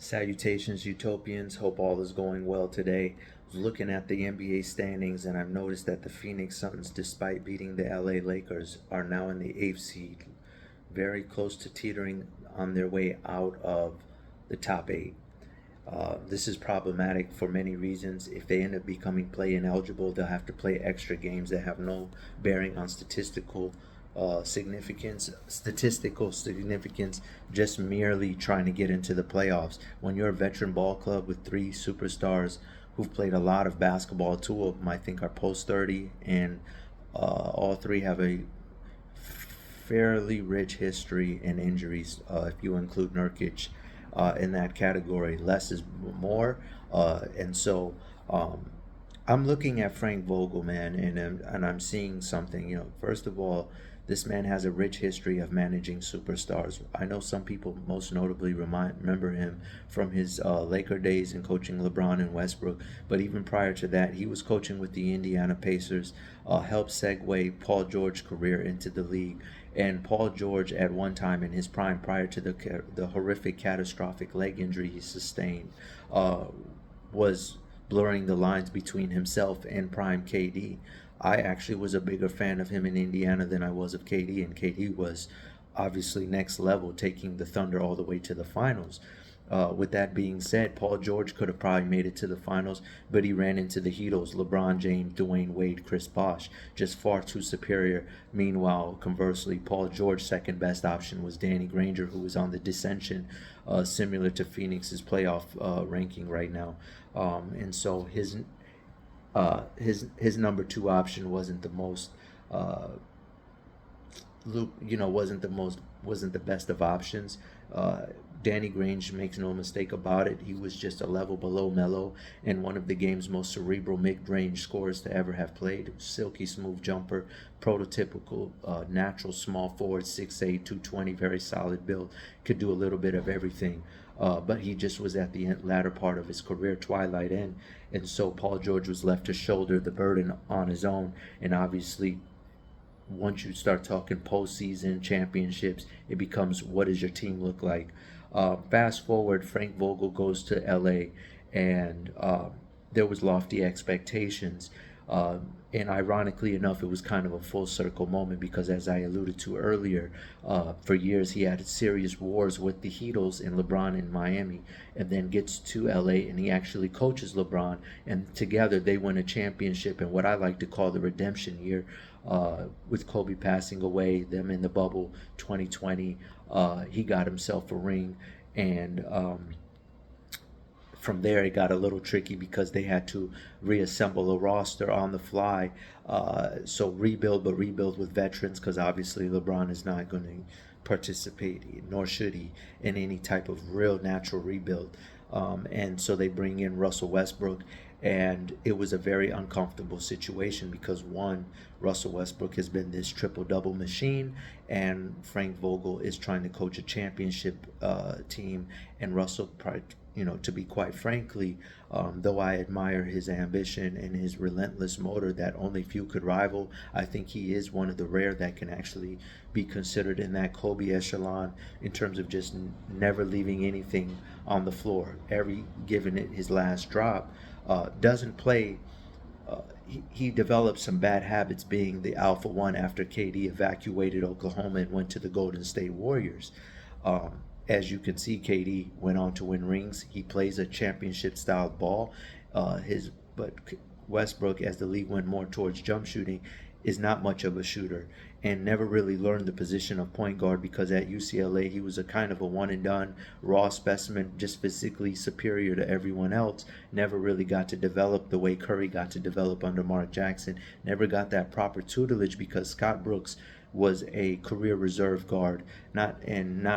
Salutations, Utopians. Hope all is going well today. I was looking at the NBA standings and I've noticed that the Phoenix Suns, despite beating the LA Lakers, are now in the eighth seed, very close to teetering on their way out of the top eight. This is problematic for many reasons. If they end up becoming play ineligible, they'll have to play extra games that have no bearing on statistical significance, just merely trying to get into the playoffs. When you're a veteran ball club with three superstars who've played a lot of basketball, two of them I think are post 30, and all three have a fairly rich history in injuries, if you include Nurkic in that category. Less is more, and so I'm looking at Frank Vogel, man, and I'm seeing something. First of all, this man has a rich history of managing superstars. I know some people most notably remember him from his Laker days and coaching LeBron and Westbrook. But even prior to that, he was coaching with the Indiana Pacers, helped segue Paul George's career into the league. And Paul George, at one time in his prime, prior to the horrific, catastrophic leg injury he sustained, was blurring the lines between himself and prime KD. I actually was a bigger fan of him in Indiana than I was of KD, and KD was obviously next level, taking the Thunder all the way to the finals. With that being said, Paul George could have probably made it to the finals, but he ran into the Heatles, LeBron James, Dwayne Wade, Chris Bosh, just far too superior. Meanwhile, conversely, Paul George's second best option was Danny Granger, who was on the dissension, similar to Phoenix's playoff ranking right now. And so his number two option wasn't the most wasn't the best of options. Danny Grange makes no mistake about it. He was just a level below Melo and one of the game's most cerebral mid-range scorers to ever have played. Silky smooth jumper, prototypical natural small forward, 6'8", 220, very solid build. Could do a little bit of everything. But he just was at the latter part of his career, twilight end, and so Paul George was left to shoulder the burden on his own. And obviously, once you start talking postseason championships, it becomes, what does your team look like? Fast forward, Frank Vogel goes to LA, and there was lofty expectations. And ironically enough, it was kind of a full circle moment because, as I alluded to earlier, for years he had serious wars with the Heatles and LeBron in Miami, and then gets to LA and he actually coaches LeBron, and together they win a championship in what I like to call the redemption year, with Kobe passing away, them in the bubble 2020. He got himself a ring, and from there it got a little tricky because they had to reassemble a roster on the fly. So rebuild, but rebuild with veterans, because obviously LeBron is not going to participate, nor should he, in any type of real natural rebuild. And so they bring in Russell Westbrook, and it was a very uncomfortable situation because, one, Russell Westbrook has been this triple-double machine, and Frank Vogel is trying to coach a championship team, and Russell, to be quite frankly, though I admire his ambition and his relentless motor that only few could rival, I think he is one of the rare that can actually be considered in that Kobe echelon in terms of just never leaving anything on the floor, giving it his last drop. Doesn't play. He developed some bad habits, being the alpha one after KD evacuated Oklahoma and went to the Golden State Warriors. As you can see, KD went on to win rings. He plays a championship style ball. But Westbrook, as the league went more towards jump shooting, is not much of a shooter and never really learned the position of point guard because at UCLA he was a kind of a one and done raw specimen, just physically superior to everyone else. Never really got to develop the way Curry got to develop under Mark Jackson. Never got that proper tutelage because Scott Brooks was a career reserve guard, not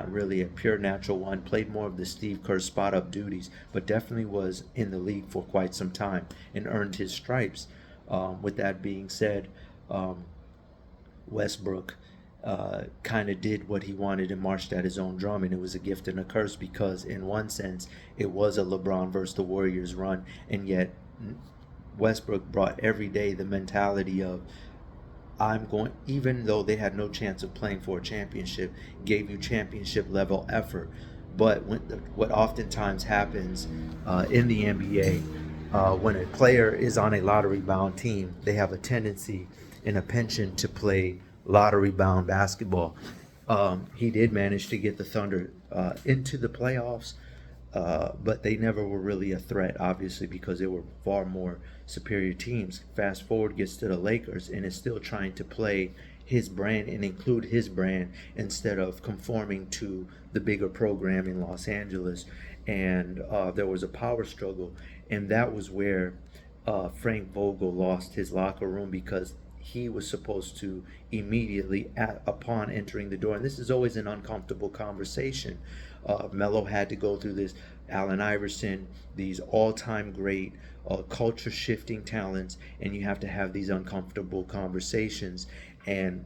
really a pure natural one. Played more of the Steve Kerr spot up duties, but definitely was in the league for quite some time and earned his stripes. With that being said, Westbrook kind of did what he wanted and marched at his own drum, and it was a gift and a curse because, in one sense, it was a LeBron versus the Warriors run, and yet Westbrook brought every day the mentality of, I'm going, even though they had no chance of playing for a championship, gave you championship level effort. But what oftentimes happens in the NBA, when a player is on a lottery bound team, they have a tendency and a penchant to play lottery bound basketball. He did manage to get the Thunder into the playoffs, but they never were really a threat, obviously, because they were far more superior teams. Fast forward, gets to the Lakers, and is still trying to play his brand and include his brand instead of conforming to the bigger program in Los Angeles. And there was a power struggle, and that was where Frank Vogel lost his locker room because he was supposed to immediately upon entering the door, and this is always an uncomfortable conversation. Melo had to go through this. Allen Iverson, these all-time great culture-shifting talents, and you have to have these uncomfortable conversations. And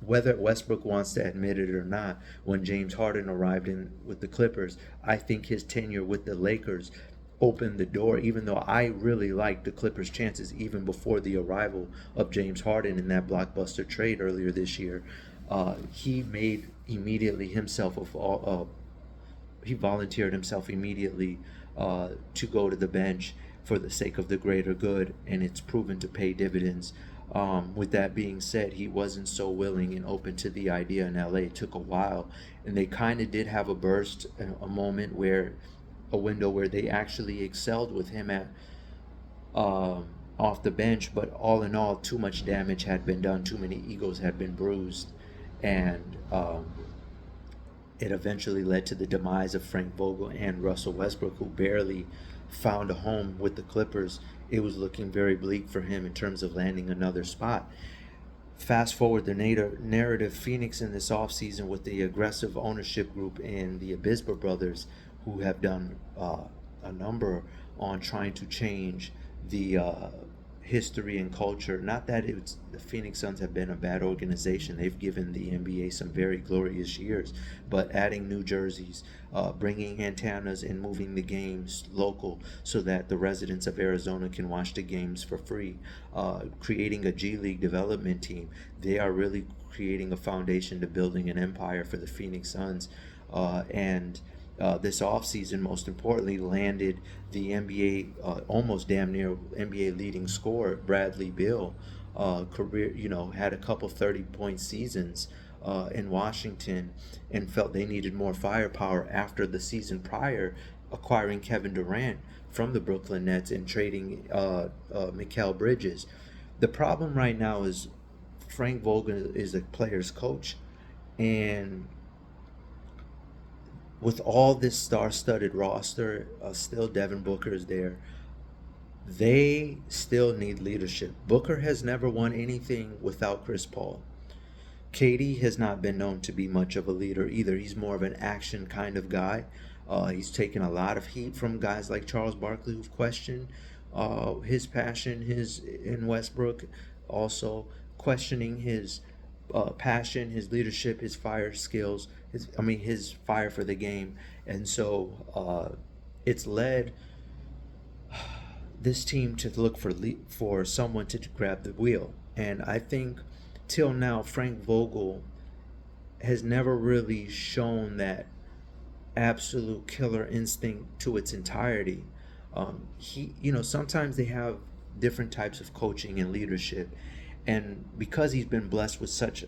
whether Westbrook wants to admit it or not, when James Harden arrived in with the Clippers, I think his tenure with the Lakers opened the door, even though I really liked the Clippers' chances even before the arrival of James Harden in that blockbuster trade earlier this year. He made immediately himself he volunteered himself immediately to go to the bench for the sake of the greater good, and it's proven to pay dividends. With that being said, he wasn't so willing and open to the idea in LA. It took a while, and they kind of did have a burst, a moment where, a window where they actually excelled with him at off the bench. But all in all, too much damage had been done, too many egos had been bruised, and it eventually led to the demise of Frank Vogel and Russell Westbrook, who barely found a home with the Clippers. It was looking very bleak for him in terms of landing another spot. Fast forward the narrative, Phoenix in this offseason with the aggressive ownership group and the Abisba brothers, who have done a number on trying to change the history and culture. Not that it's the Phoenix Suns have been a bad organization. They've given the NBA some very glorious years, but adding new jerseys, bringing antennas and moving the games local so that the residents of Arizona can watch the games for free, creating a G League development team. They are really creating a foundation to building an empire for the Phoenix Suns. And this offseason, most importantly, landed the NBA almost damn near NBA leading scorer, Bradley Beal. Career, had a couple 30-point seasons in Washington, and felt they needed more firepower after the season prior, acquiring Kevin Durant from the Brooklyn Nets and trading Mikal Bridges. The problem right now is Frank Vogel is a player's coach, and with all this star-studded roster, still Devin Booker is there. They still need leadership. Booker has never won anything without Chris Paul. KD has not been known to be much of a leader either. He's more of an action kind of guy. He's taken a lot of heat from guys like Charles Barkley, who've questioned his passion, in Westbrook, also questioning his passion, his leadership, his fire skills, his fire for the game. And so it's led this team to look for someone to grab the wheel. And I think till now, Frank Vogel has never really shown that absolute killer instinct to its entirety. Sometimes they have different types of coaching and leadership, and because he's been blessed with such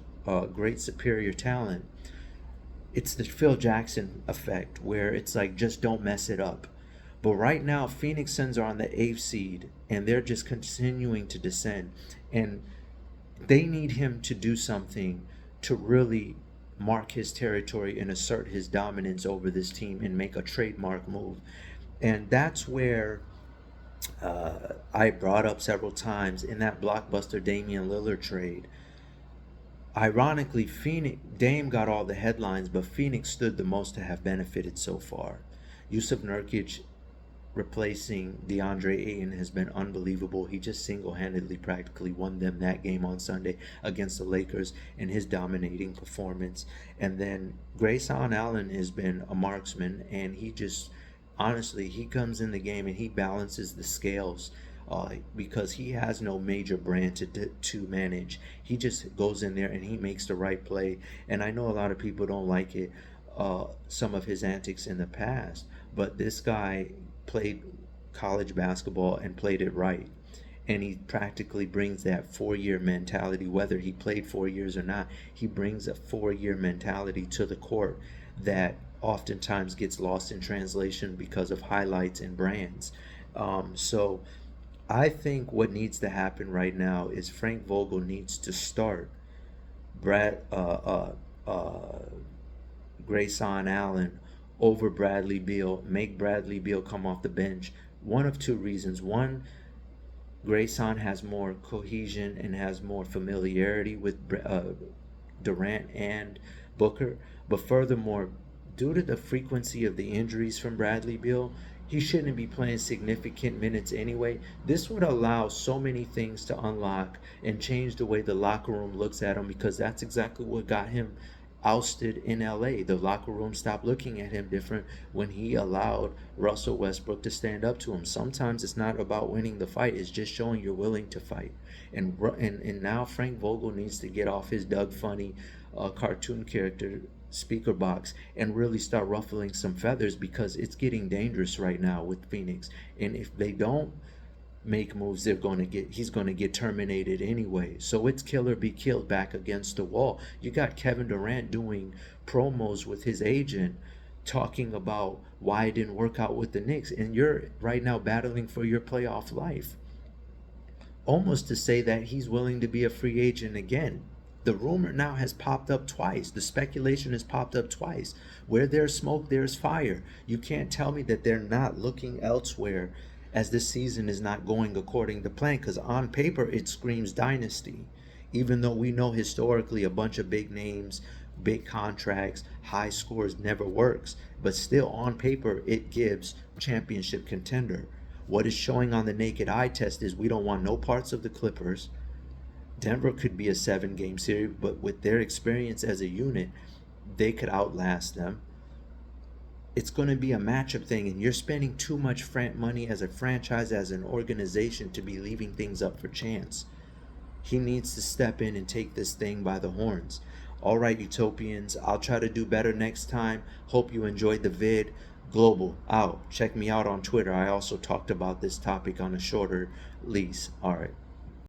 great superior talent, it's the Phil Jackson effect, where it's like, just don't mess it up. But right now, Phoenix Suns are on the 8th seed, and they're just continuing to descend, and they need him to do something to really mark his territory and assert his dominance over this team and make a trademark move. And that's where I brought up several times in that blockbuster Damian Lillard trade. Ironically, Dame got all the headlines, but Phoenix stood the most to have benefited so far. Yusuf Nurkic replacing DeAndre Ayton has been unbelievable. He just single-handedly practically won them that game on Sunday against the Lakers in his dominating performance. And then Grayson Allen has been a marksman, and he just, honestly, he comes in the game and he balances the scales because he has no major brand to manage. He just goes in there and he makes the right play. And I know a lot of people don't like it. some of his antics in the past, but this guy played college basketball and played it right. And he practically brings that 4 year mentality, whether he played 4 years or not. He brings a 4 year mentality to the court that oftentimes gets lost in translation because of highlights and brands. So I think what needs to happen right now is Frank Vogel needs to start Brad Grayson Allen over Bradley Beal, make Bradley Beal come off the bench. One of two reasons. One, Grayson has more cohesion and has more familiarity with Durant and Booker. But furthermore, due to the frequency of the injuries from Bradley Beal, he shouldn't be playing significant minutes anyway. This would allow so many things to unlock and change the way the locker room looks at him, because that's exactly what got him ousted in LA. The locker room stopped looking at him different when he allowed Russell Westbrook to stand up to him. Sometimes it's not about winning the fight, it's just showing you're willing to fight. And now Frank Vogel needs to get off his Doug Funny cartoon character speaker box and really start ruffling some feathers, because it's getting dangerous right now with Phoenix. And if they don't make moves, he's going to get terminated anyway. So it's kill or be killed back against the wall. You got Kevin Durant doing promos with his agent talking about why it didn't work out with the Knicks, and you're right now battling for your playoff life, almost to say that he's willing to be a free agent again. The rumor now has popped up twice. The speculation has popped up twice. Where there's smoke, there's fire. You can't tell me that they're not looking elsewhere as this season is not going according to plan, because on paper it screams Dynasty. Even though we know historically a bunch of big names, big contracts, high scores never works. But still on paper it gives championship contender. What is showing on the naked eye test is we don't want no parts of the Clippers. Denver could be a 7 game series, but with their experience as a unit, they could outlast them. It's going to be a matchup thing, and you're spending too much money as a franchise, as an organization, to be leaving things up for chance. He needs to step in and take this thing by the horns. All right, Utopians, I'll try to do better next time. Hope you enjoyed the vid. Global out. Check me out on Twitter. I also talked about this topic on a shorter lease. All right.